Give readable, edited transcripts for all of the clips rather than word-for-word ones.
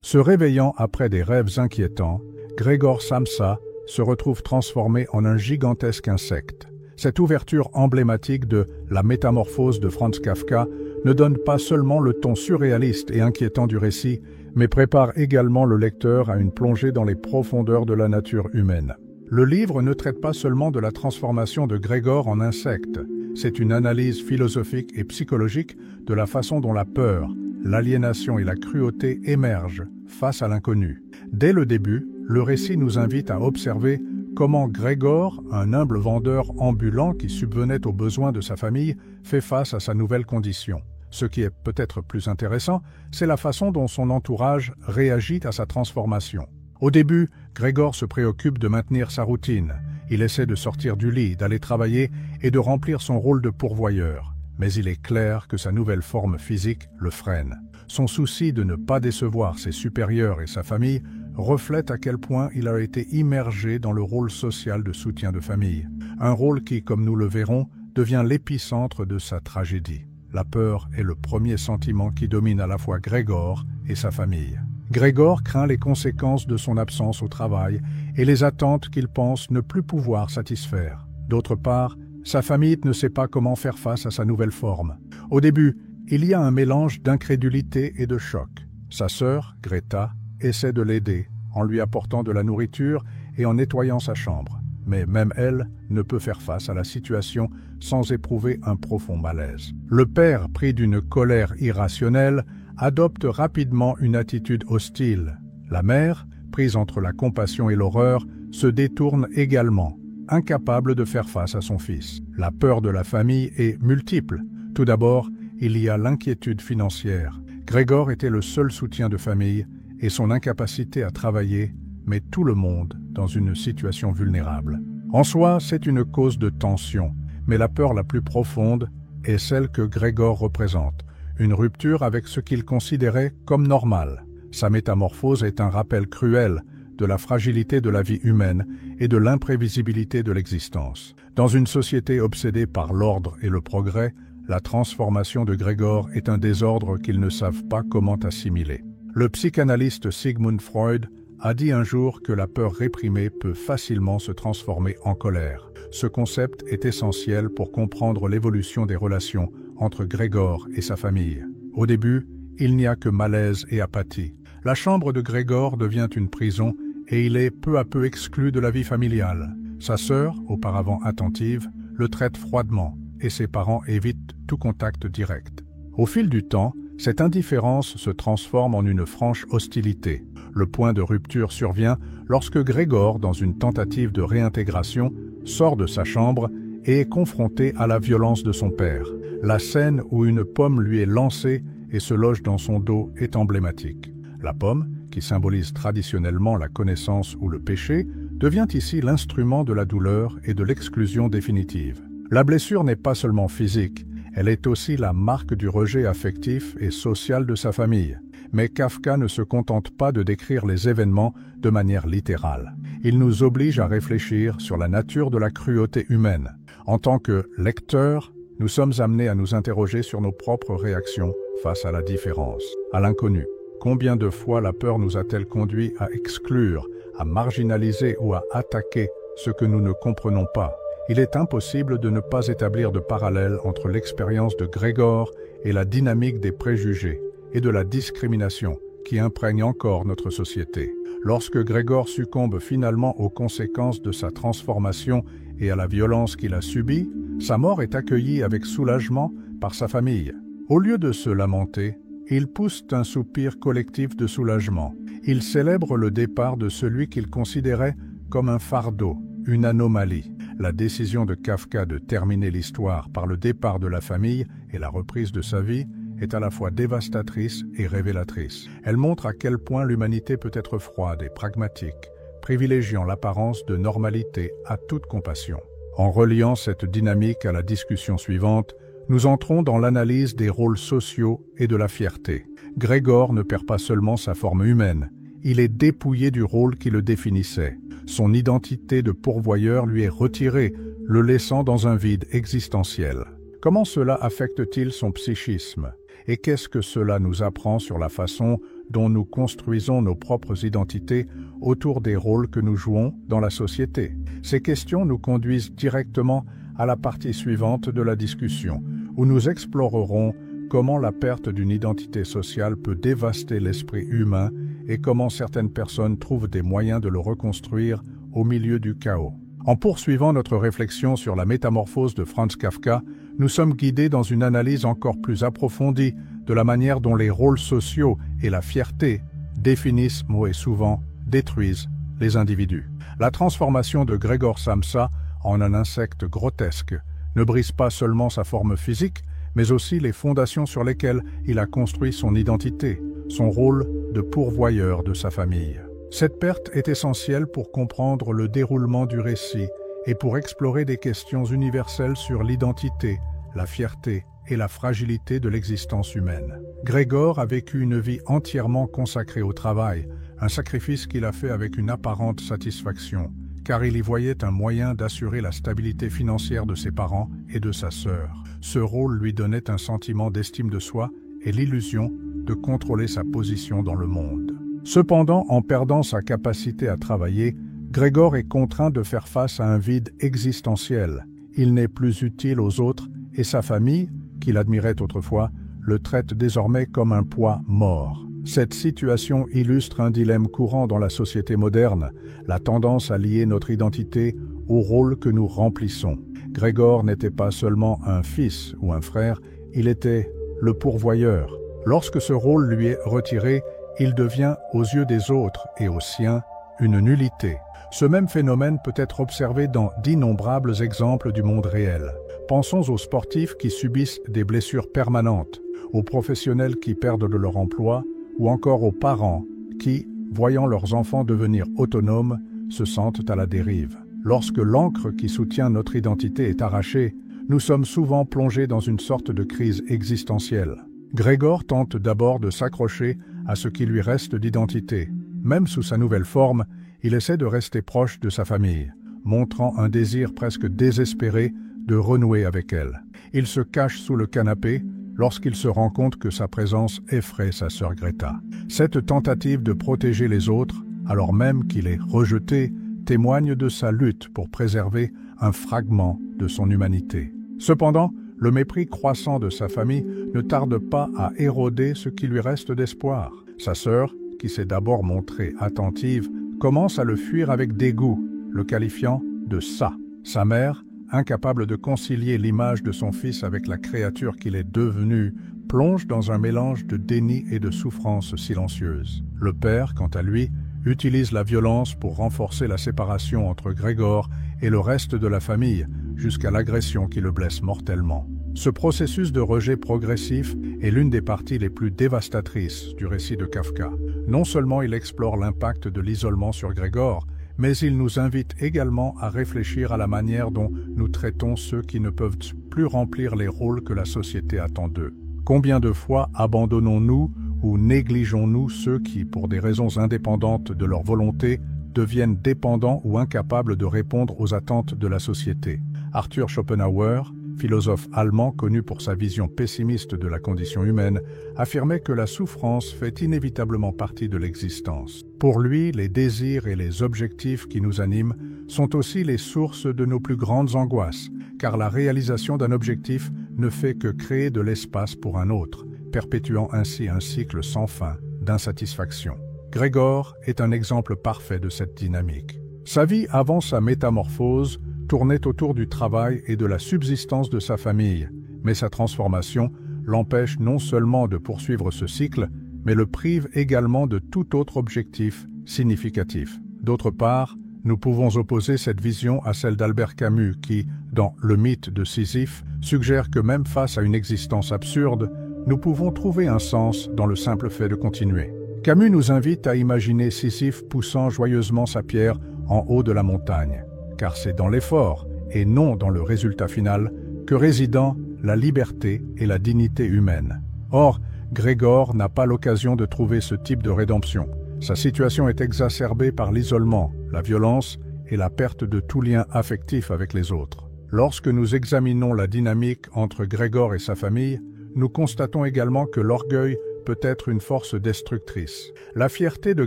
Se réveillant après des rêves inquiétants, Grégor Samsa se retrouve transformé en un gigantesque insecte. Cette ouverture emblématique de La Métamorphose de Franz Kafka ne donne pas seulement le ton surréaliste et inquiétant du récit, mais prépare également le lecteur à une plongée dans les profondeurs de la nature humaine. Le livre ne traite pas seulement de la transformation de Grégor en insecte, c'est une analyse philosophique et psychologique de la façon dont la peur, l'aliénation et la cruauté émergent face à l'inconnu. Dès le début, le récit nous invite à observer comment Grégor, un humble vendeur ambulant qui subvenait aux besoins de sa famille, fait face à sa nouvelle condition. Ce qui est peut-être plus intéressant, c'est la façon dont son entourage réagit à sa transformation. Au début, Grégor se préoccupe de maintenir sa routine. Il essaie de sortir du lit, d'aller travailler et de remplir son rôle de pourvoyeur. Mais il est clair que sa nouvelle forme physique le freine. Son souci de ne pas décevoir ses supérieurs et sa famille reflète à quel point il a été immergé dans le rôle social de soutien de famille. Un rôle qui, comme nous le verrons, devient l'épicentre de sa tragédie. La peur est le premier sentiment qui domine à la fois Grégor et sa famille. Grégor craint les conséquences de son absence au travail et les attentes qu'il pense ne plus pouvoir satisfaire. D'autre part, sa famille ne sait pas comment faire face à sa nouvelle forme. Au début, il y a un mélange d'incrédulité et de choc. Sa sœur, Greta, essaie de l'aider en lui apportant de la nourriture et en nettoyant sa chambre. Mais même elle ne peut faire face à la situation sans éprouver un profond malaise. Le père, pris d'une colère irrationnelle, adopte rapidement une attitude hostile. La mère, prise entre la compassion et l'horreur, se détourne également, incapable de faire face à son fils. La peur de la famille est multiple. Tout d'abord, il y a l'inquiétude financière. Grégor était le seul soutien de famille et son incapacité à travailler met tout le monde dans une situation vulnérable. En soi, c'est une cause de tension, mais la peur la plus profonde est celle que Grégor représente, une rupture avec ce qu'il considérait comme normal. Sa métamorphose est un rappel cruel de la fragilité de la vie humaine et de l'imprévisibilité de l'existence. Dans une société obsédée par l'ordre et le progrès, la transformation de Grégor est un désordre qu'ils ne savent pas comment assimiler. Le psychanalyste Sigmund Freud a dit un jour que la peur réprimée peut facilement se transformer en colère. Ce concept est essentiel pour comprendre l'évolution des relations entre Grégor et sa famille. Au début, il n'y a que malaise et apathie. La chambre de Grégor devient une prison et il est peu à peu exclu de la vie familiale. Sa sœur, auparavant attentive, le traite froidement et ses parents évitent tout contact direct. Au fil du temps, cette indifférence se transforme en une franche hostilité. Le point de rupture survient lorsque Grégor, dans une tentative de réintégration, sort de sa chambre et est confronté à la violence de son père. La scène où une pomme lui est lancée et se loge dans son dos est emblématique. La pomme, qui symbolise traditionnellement la connaissance ou le péché, devient ici l'instrument de la douleur et de l'exclusion définitive. La blessure n'est pas seulement physique, elle est aussi la marque du rejet affectif et social de sa famille. Mais Kafka ne se contente pas de décrire les événements de manière littérale. Il nous oblige à réfléchir sur la nature de la cruauté humaine. En tant que lecteurs, nous sommes amenés à nous interroger sur nos propres réactions face à la différence, à l'inconnu. Combien de fois la peur nous a-t-elle conduit à exclure, à marginaliser ou à attaquer ce que nous ne comprenons pas? Il est impossible de ne pas établir de parallèle entre l'expérience de Grégor et la dynamique des préjugés et de la discrimination qui imprègne encore notre société. Lorsque Grégor succombe finalement aux conséquences de sa transformation et à la violence qu'il a subie, sa mort est accueillie avec soulagement par sa famille. Au lieu de se lamenter, ils poussent un soupir collectif de soulagement. Ils célèbrent le départ de celui qu'ils considéraient comme un fardeau, une anomalie. La décision de Kafka de terminer l'histoire par le départ de la famille et la reprise de sa vie est à la fois dévastatrice et révélatrice. Elle montre à quel point l'humanité peut être froide et pragmatique, privilégiant l'apparence de normalité à toute compassion. En reliant cette dynamique à la discussion suivante, nous entrons dans l'analyse des rôles sociaux et de la fierté. Grégor ne perd pas seulement sa forme humaine, il est dépouillé du rôle qui le définissait. Son identité de pourvoyeur lui est retirée, le laissant dans un vide existentiel. Comment cela affecte-t-il son psychisme? Et qu'est-ce que cela nous apprend sur la façon dont nous construisons nos propres identités autour des rôles que nous jouons dans la société. Ces questions nous conduisent directement à la partie suivante de la discussion, où nous explorerons comment la perte d'une identité sociale peut dévaster l'esprit humain et comment certaines personnes trouvent des moyens de le reconstruire au milieu du chaos. En poursuivant notre réflexion sur la métamorphose de Franz Kafka, nous sommes guidés dans une analyse encore plus approfondie de la manière dont les rôles sociaux et la fierté définissent, et souvent détruisent, les individus. La transformation de Gregor Samsa en un insecte grotesque ne brise pas seulement sa forme physique, mais aussi les fondations sur lesquelles il a construit son identité, son rôle de pourvoyeur de sa famille. Cette perte est essentielle pour comprendre le déroulement du récit et pour explorer des questions universelles sur l'identité, la fierté et la fragilité de l'existence humaine. Gregor a vécu une vie entièrement consacrée au travail, un sacrifice qu'il a fait avec une apparente satisfaction, car il y voyait un moyen d'assurer la stabilité financière de ses parents et de sa sœur. Ce rôle lui donnait un sentiment d'estime de soi et l'illusion de contrôler sa position dans le monde. Cependant, en perdant sa capacité à travailler, Gregor est contraint de faire face à un vide existentiel. Il n'est plus utile aux autres et sa famille, qu'il admirait autrefois, le traite désormais comme un poids mort. Cette situation illustre un dilemme courant dans la société moderne, la tendance à lier notre identité au rôle que nous remplissons. Gregor n'était pas seulement un fils ou un frère, il était le pourvoyeur. Lorsque ce rôle lui est retiré, il devient, aux yeux des autres et aux siens, une nullité. Ce même phénomène peut être observé dans d'innombrables exemples du monde réel. Pensons aux sportifs qui subissent des blessures permanentes, aux professionnels qui perdent de leur emploi, ou encore aux parents qui, voyant leurs enfants devenir autonomes, se sentent à la dérive. Lorsque l'ancre qui soutient notre identité est arrachée, nous sommes souvent plongés dans une sorte de crise existentielle. Gregor tente d'abord de s'accrocher à ce qui lui reste d'identité. Même sous sa nouvelle forme, il essaie de rester proche de sa famille, montrant un désir presque désespéré de renouer avec elle. Il se cache sous le canapé lorsqu'il se rend compte que sa présence effraie sa sœur Greta. Cette tentative de protéger les autres, alors même qu'il est rejeté, témoigne de sa lutte pour préserver un fragment de son humanité. Cependant, le mépris croissant de sa famille ne tarde pas à éroder ce qui lui reste d'espoir. Sa sœur, qui s'est d'abord montrée attentive, commence à le fuir avec dégoût, le qualifiant de « ça ». Sa mère, incapable de concilier l'image de son fils avec la créature qu'il est devenu, plonge dans un mélange de déni et de souffrance silencieuse. Le père, quant à lui, utilise la violence pour renforcer la séparation entre Gregor et le reste de la famille, jusqu'à l'agression qui le blesse mortellement. Ce processus de rejet progressif est l'une des parties les plus dévastatrices du récit de Kafka. Non seulement il explore l'impact de l'isolement sur Gregor, mais il nous invite également à réfléchir à la manière dont nous traitons ceux qui ne peuvent plus remplir les rôles que la société attend d'eux. Combien de fois abandonnons-nous ou négligeons-nous ceux qui, pour des raisons indépendantes de leur volonté, deviennent dépendants ou incapables de répondre aux attentes de la société? Arthur Schopenhauer, philosophe allemand connu pour sa vision pessimiste de la condition humaine, affirmait que la souffrance fait inévitablement partie de l'existence. Pour lui, les désirs et les objectifs qui nous animent sont aussi les sources de nos plus grandes angoisses, car la réalisation d'un objectif ne fait que créer de l'espace pour un autre, perpétuant ainsi un cycle sans fin d'insatisfaction. Gregor est un exemple parfait de cette dynamique. Sa vie avant sa métamorphose tournait autour du travail et de la subsistance de sa famille, mais sa transformation l'empêche non seulement de poursuivre ce cycle, mais le prive également de tout autre objectif significatif. D'autre part, nous pouvons opposer cette vision à celle d'Albert Camus qui, dans Le mythe de Sisyphe, suggère que même face à une existence absurde, nous pouvons trouver un sens dans le simple fait de continuer. Camus nous invite à imaginer Sisyphe poussant joyeusement sa pierre en haut de la montagne, car c'est dans l'effort, et non dans le résultat final, que résident la liberté et la dignité humaine. Or, Gregor n'a pas l'occasion de trouver ce type de rédemption. Sa situation est exacerbée par l'isolement, la violence et la perte de tout lien affectif avec les autres. Lorsque nous examinons la dynamique entre Gregor et sa famille, nous constatons également que l'orgueil peut être une force destructrice. La fierté de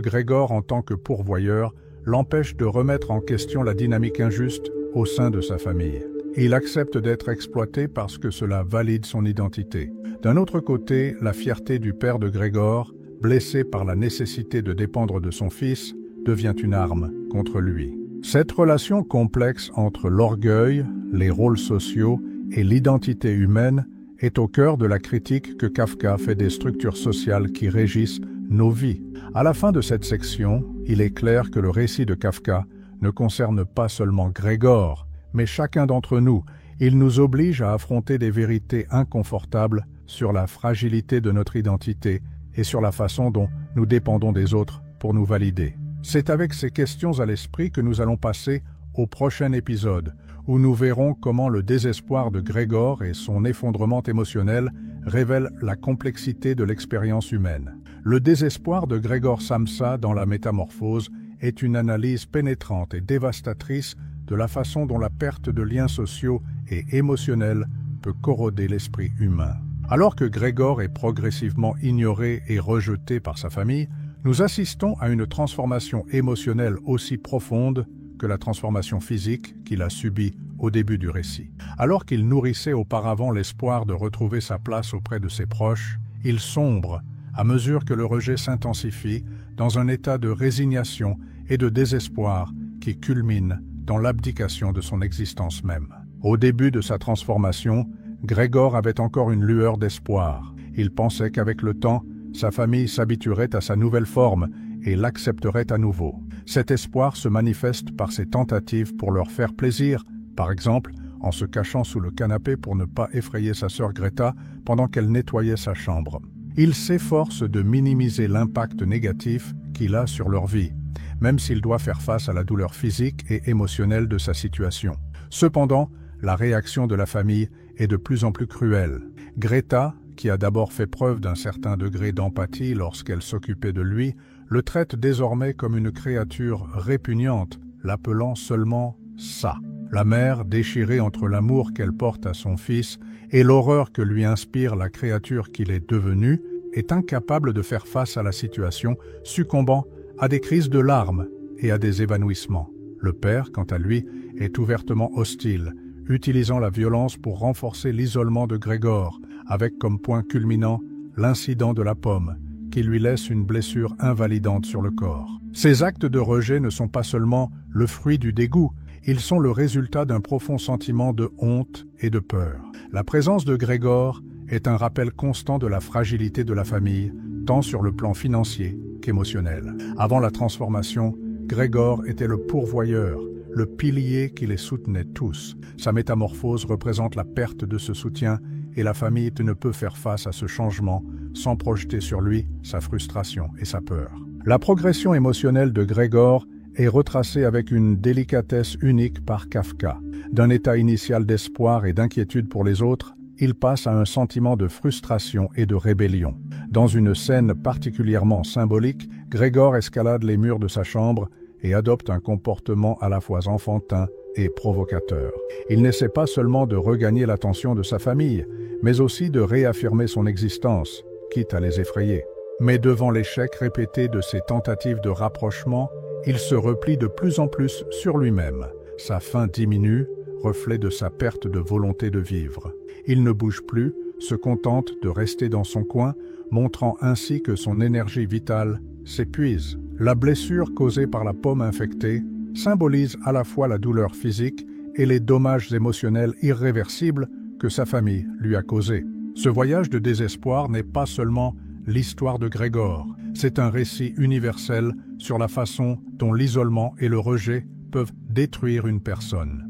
Grégor en tant que pourvoyeur l'empêche de remettre en question la dynamique injuste au sein de sa famille. Il accepte d'être exploité parce que cela valide son identité. D'un autre côté, la fierté du père de Grégor, blessé par la nécessité de dépendre de son fils, devient une arme contre lui. Cette relation complexe entre l'orgueil, les rôles sociaux et l'identité humaine est au cœur de la critique que Kafka fait des structures sociales qui régissent nos vies. À la fin de cette section, il est clair que le récit de Kafka ne concerne pas seulement Grégor, mais chacun d'entre nous. Il nous oblige à affronter des vérités inconfortables sur la fragilité de notre identité et sur la façon dont nous dépendons des autres pour nous valider. C'est avec ces questions à l'esprit que nous allons passer au prochain épisode, où nous verrons comment le désespoir de Grégor et son effondrement émotionnel révèlent la complexité de l'expérience humaine. Le désespoir de Grégor Samsa dans la métamorphose est une analyse pénétrante et dévastatrice de la façon dont la perte de liens sociaux et émotionnels peut corroder l'esprit humain. Alors que Grégor est progressivement ignoré et rejeté par sa famille, nous assistons à une transformation émotionnelle aussi profonde que la transformation physique qu'il a subie au début du récit. Alors qu'il nourrissait auparavant l'espoir de retrouver sa place auprès de ses proches, il sombre à mesure que le rejet s'intensifie dans un état de résignation et de désespoir qui culmine dans l'abdication de son existence même. Au début de sa transformation, Grégor avait encore une lueur d'espoir. Il pensait qu'avec le temps, sa famille s'habituerait à sa nouvelle forme et l'accepterait à nouveau. Cet espoir se manifeste par ses tentatives pour leur faire plaisir, par exemple en se cachant sous le canapé pour ne pas effrayer sa sœur Greta pendant qu'elle nettoyait sa chambre. Il s'efforce de minimiser l'impact négatif qu'il a sur leur vie, même s'il doit faire face à la douleur physique et émotionnelle de sa situation. Cependant, la réaction de la famille est de plus en plus cruelle. Greta, qui a d'abord fait preuve d'un certain degré d'empathie lorsqu'elle s'occupait de lui, le traite désormais comme une créature répugnante, l'appelant seulement « ça ». La mère, déchirée entre l'amour qu'elle porte à son fils et l'horreur que lui inspire la créature qu'il est devenu, est incapable de faire face à la situation, succombant à des crises de larmes et à des évanouissements. Le père, quant à lui, est ouvertement hostile, utilisant la violence pour renforcer l'isolement de Grégor, avec comme point culminant l'incident de la pomme, qui lui laisse une blessure invalidante sur le corps. Ces actes de rejet ne sont pas seulement le fruit du dégoût, ils sont le résultat d'un profond sentiment de honte et de peur. La présence de Grégor est un rappel constant de la fragilité de la famille, tant sur le plan financier qu'émotionnel. Avant la transformation, Grégor était le pourvoyeur, le pilier qui les soutenait tous. Sa métamorphose représente la perte de ce soutien et la famille ne peut faire face à ce changement sans projeter sur lui sa frustration et sa peur. La progression émotionnelle de Grégor est retracée avec une délicatesse unique par Kafka. D'un état initial d'espoir et d'inquiétude pour les autres, il passe à un sentiment de frustration et de rébellion. Dans une scène particulièrement symbolique, Grégor escalade les murs de sa chambre et adopte un comportement à la fois enfantin et provocateur. Il n'essaie pas seulement de regagner l'attention de sa famille, mais aussi de réaffirmer son existence, quitte à les effrayer. Mais devant l'échec répété de ses tentatives de rapprochement, il se replie de plus en plus sur lui-même. Sa faim diminue, reflet de sa perte de volonté de vivre. Il ne bouge plus, se contente de rester dans son coin, montrant ainsi que son énergie vitale s'épuise. La blessure causée par la pomme infectée symbolise à la fois la douleur physique et les dommages émotionnels irréversibles que sa famille lui a causés. Ce voyage de désespoir n'est pas seulement l'histoire de Grégor, c'est un récit universel sur la façon dont l'isolement et le rejet peuvent détruire une personne.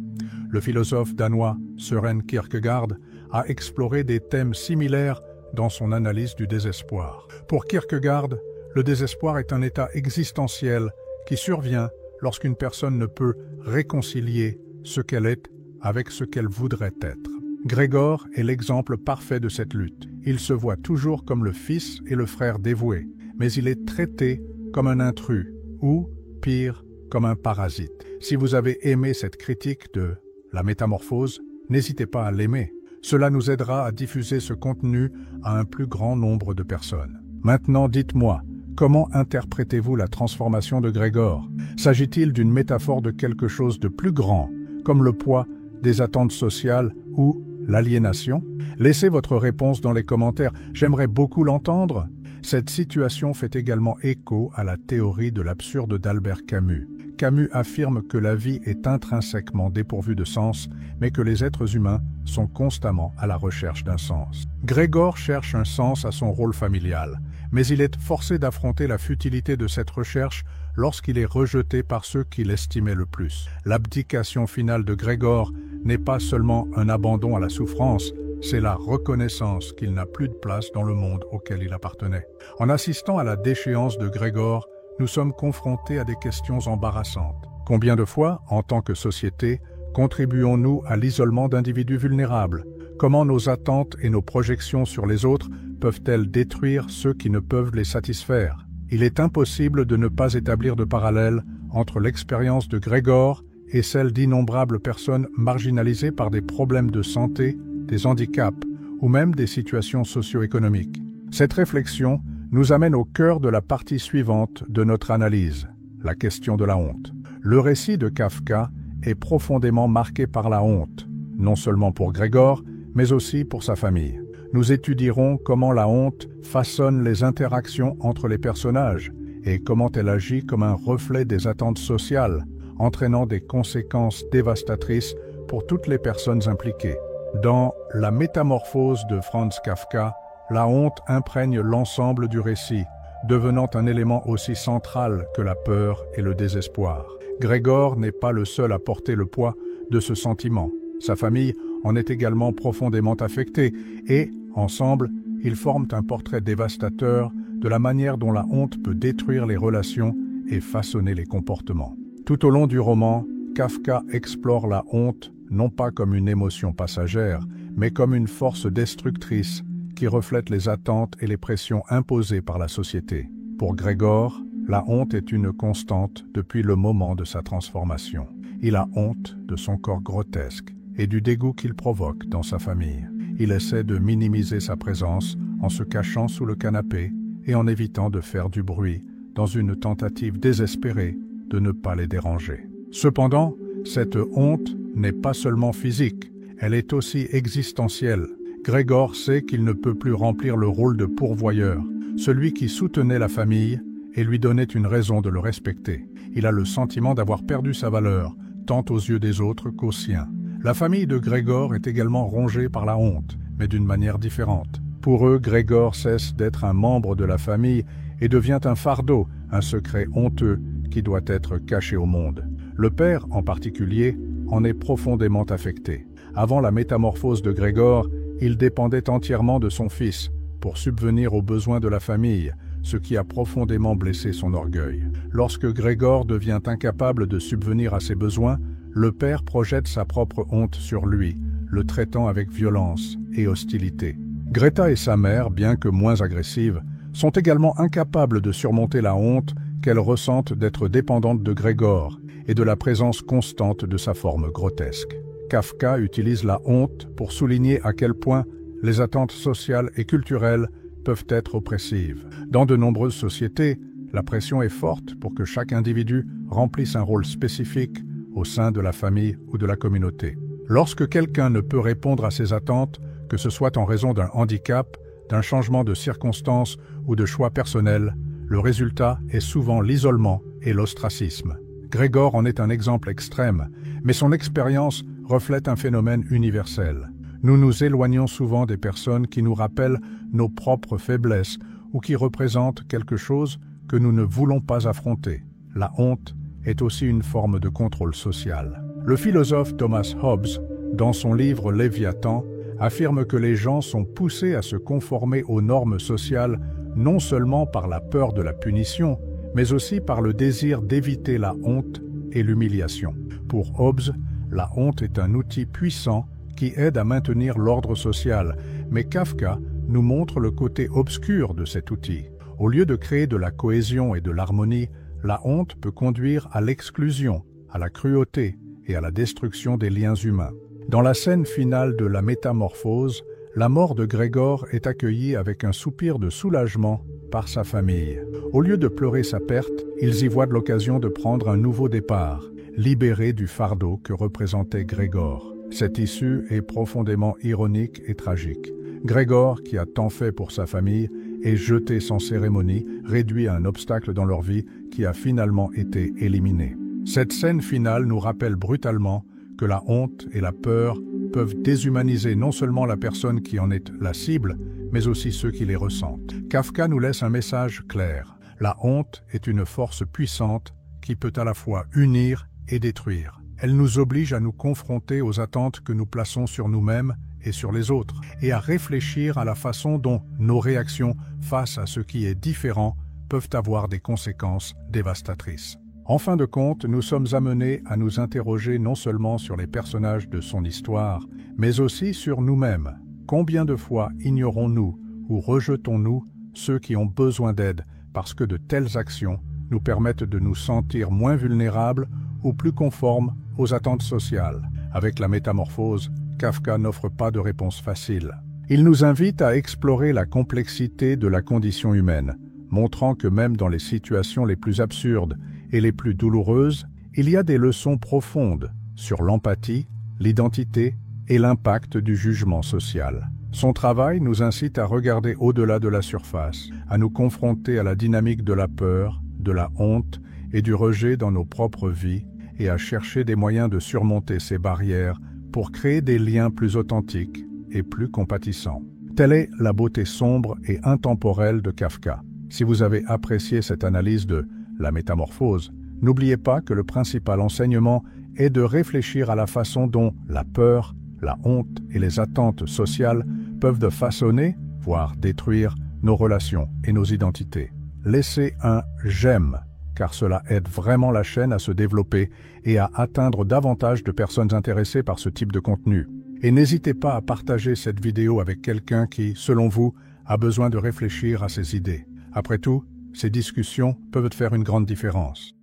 Le philosophe danois Søren Kierkegaard a exploré des thèmes similaires dans son analyse du désespoir. Pour Kierkegaard, le désespoir est un état existentiel qui survient lorsqu'une personne ne peut réconcilier ce qu'elle est avec ce qu'elle voudrait être. Grégor est l'exemple parfait de cette lutte. Il se voit toujours comme le fils et le frère dévoué, mais il est traité comme un intrus ou, pire, comme un parasite. Si vous avez aimé cette critique de la métamorphose, n'hésitez pas à l'aimer. Cela nous aidera à diffuser ce contenu à un plus grand nombre de personnes. Maintenant, dites-moi, comment interprétez-vous la transformation de Grégor? S'agit-il d'une métaphore de quelque chose de plus grand, comme le poids des attentes sociales ou l'aliénation? Laissez votre réponse dans les commentaires, j'aimerais beaucoup l'entendre. Cette situation fait également écho à la théorie de l'absurde d'Albert Camus. Camus affirme que la vie est intrinsèquement dépourvue de sens, mais que les êtres humains sont constamment à la recherche d'un sens. Grégor cherche un sens à son rôle familial, mais il est forcé d'affronter la futilité de cette recherche lorsqu'il est rejeté par ceux qu'il estimait le plus. L'abdication finale de Grégor n'est pas seulement un abandon à la souffrance, c'est la reconnaissance qu'il n'a plus de place dans le monde auquel il appartenait. En assistant à la déchéance de Grégor, nous sommes confrontés à des questions embarrassantes. Combien de fois, en tant que société, contribuons-nous à l'isolement d'individus vulnérables? Comment nos attentes et nos projections sur les autres peuvent-elles détruire ceux qui ne peuvent les satisfaire? Il est impossible de ne pas établir de parallèle entre l'expérience de Grégor et celle d'innombrables personnes marginalisées par des problèmes de santé, des handicaps ou même des situations socio-économiques. Cette réflexion nous amène au cœur de la partie suivante de notre analyse, la question de la honte. Le récit de Kafka est profondément marqué par la honte, non seulement pour Grégor, mais aussi pour sa famille. Nous étudierons comment la honte façonne les interactions entre les personnages et comment elle agit comme un reflet des attentes sociales, entraînant des conséquences dévastatrices pour toutes les personnes impliquées. Dans La Métamorphose de Franz Kafka, la honte imprègne l'ensemble du récit, devenant un élément aussi central que la peur et le désespoir. Grégor n'est pas le seul à porter le poids de ce sentiment. Sa famille en est également profondément affectée et, ensemble, ils forment un portrait dévastateur de la manière dont la honte peut détruire les relations et façonner les comportements. Tout au long du roman, Kafka explore la honte non pas comme une émotion passagère, mais comme une force destructrice qui reflète les attentes et les pressions imposées par la société. Pour Grégor, la honte est une constante depuis le moment de sa transformation. Il a honte de son corps grotesque et du dégoût qu'il provoque dans sa famille. Il essaie de minimiser sa présence en se cachant sous le canapé et en évitant de faire du bruit dans une tentative désespérée de ne pas les déranger. Cependant, cette honte n'est pas seulement physique, elle est aussi existentielle. Grégor sait qu'il ne peut plus remplir le rôle de pourvoyeur, celui qui soutenait la famille et lui donnait une raison de le respecter. Il a le sentiment d'avoir perdu sa valeur, tant aux yeux des autres qu'aux siens. La famille de Grégor est également rongée par la honte, mais d'une manière différente. Pour eux, Grégor cesse d'être un membre de la famille et devient un fardeau, un secret honteux qui doit être caché au monde. Le père, en particulier, en est profondément affecté. Avant la métamorphose de Grégor, il dépendait entièrement de son fils pour subvenir aux besoins de la famille, ce qui a profondément blessé son orgueil. Lorsque Grégor devient incapable de subvenir à ses besoins, le père projette sa propre honte sur lui, le traitant avec violence et hostilité. Greta et sa mère, bien que moins agressives, sont également incapables de surmonter la honte qu'elles ressentent d'être dépendantes de Grégor et de la présence constante de sa forme grotesque. Kafka utilise la honte pour souligner à quel point les attentes sociales et culturelles peuvent être oppressives. Dans de nombreuses sociétés, la pression est forte pour que chaque individu remplisse un rôle spécifique au sein de la famille ou de la communauté. Lorsque quelqu'un ne peut répondre à ces attentes, que ce soit en raison d'un handicap, d'un changement de circonstances ou de choix personnels, le résultat est souvent l'isolement et l'ostracisme. Grégor en est un exemple extrême, mais son expérience reflète un phénomène universel. Nous nous éloignons souvent des personnes qui nous rappellent nos propres faiblesses ou qui représentent quelque chose que nous ne voulons pas affronter. La honte est aussi une forme de contrôle social. Le philosophe Thomas Hobbes, dans son livre Léviathan, affirme que les gens sont poussés à se conformer aux normes sociales non seulement par la peur de la punition, mais aussi par le désir d'éviter la honte et l'humiliation. Pour Hobbes, la honte est un outil puissant qui aide à maintenir l'ordre social, mais Kafka nous montre le côté obscur de cet outil. Au lieu de créer de la cohésion et de l'harmonie, la honte peut conduire à l'exclusion, à la cruauté et à la destruction des liens humains. Dans la scène finale de la métamorphose, la mort de Grégor est accueillie avec un soupir de soulagement par sa famille. Au lieu de pleurer sa perte, ils y voient de l'occasion de prendre un nouveau départ, libérés du fardeau que représentait Grégor. Cette issue est profondément ironique et tragique. Grégor, qui a tant fait pour sa famille, est jeté sans cérémonie, réduit à un obstacle dans leur vie qui a finalement été éliminé. Cette scène finale nous rappelle brutalement que la honte et la peur peuvent déshumaniser non seulement la personne qui en est la cible, mais aussi ceux qui les ressentent. Kafka nous laisse un message clair. La honte est une force puissante qui peut à la fois unir et détruire. Elle nous oblige à nous confronter aux attentes que nous plaçons sur nous-mêmes et sur les autres, et à réfléchir à la façon dont nos réactions face à ce qui est différent peuvent avoir des conséquences dévastatrices. En fin de compte, nous sommes amenés à nous interroger non seulement sur les personnages de son histoire, mais aussi sur nous-mêmes. Combien de fois ignorons-nous ou rejetons-nous ceux qui ont besoin d'aide parce que de telles actions nous permettent de nous sentir moins vulnérables ou plus conformes aux attentes sociales? Avec la métamorphose, Kafka n'offre pas de réponse facile. Il nous invite à explorer la complexité de la condition humaine, montrant que même dans les situations les plus absurdes et les plus douloureuses, il y a des leçons profondes sur l'empathie, l'identité et l'impact du jugement social. Son travail nous incite à regarder au-delà de la surface, à nous confronter à la dynamique de la peur, de la honte et du rejet dans nos propres vies et à chercher des moyens de surmonter ces barrières pour créer des liens plus authentiques et plus compatissants. Telle est la beauté sombre et intemporelle de Kafka. Si vous avez apprécié cette analyse de la métamorphose, n'oubliez pas que le principal enseignement est de réfléchir à la façon dont la peur, la honte et les attentes sociales peuvent façonner, voire détruire, nos relations et nos identités. Laissez un « j'aime » car cela aide vraiment la chaîne à se développer et à atteindre davantage de personnes intéressées par ce type de contenu. Et n'hésitez pas à partager cette vidéo avec quelqu'un qui, selon vous, a besoin de réfléchir à ses idées. Après tout, ces discussions peuvent faire une grande différence.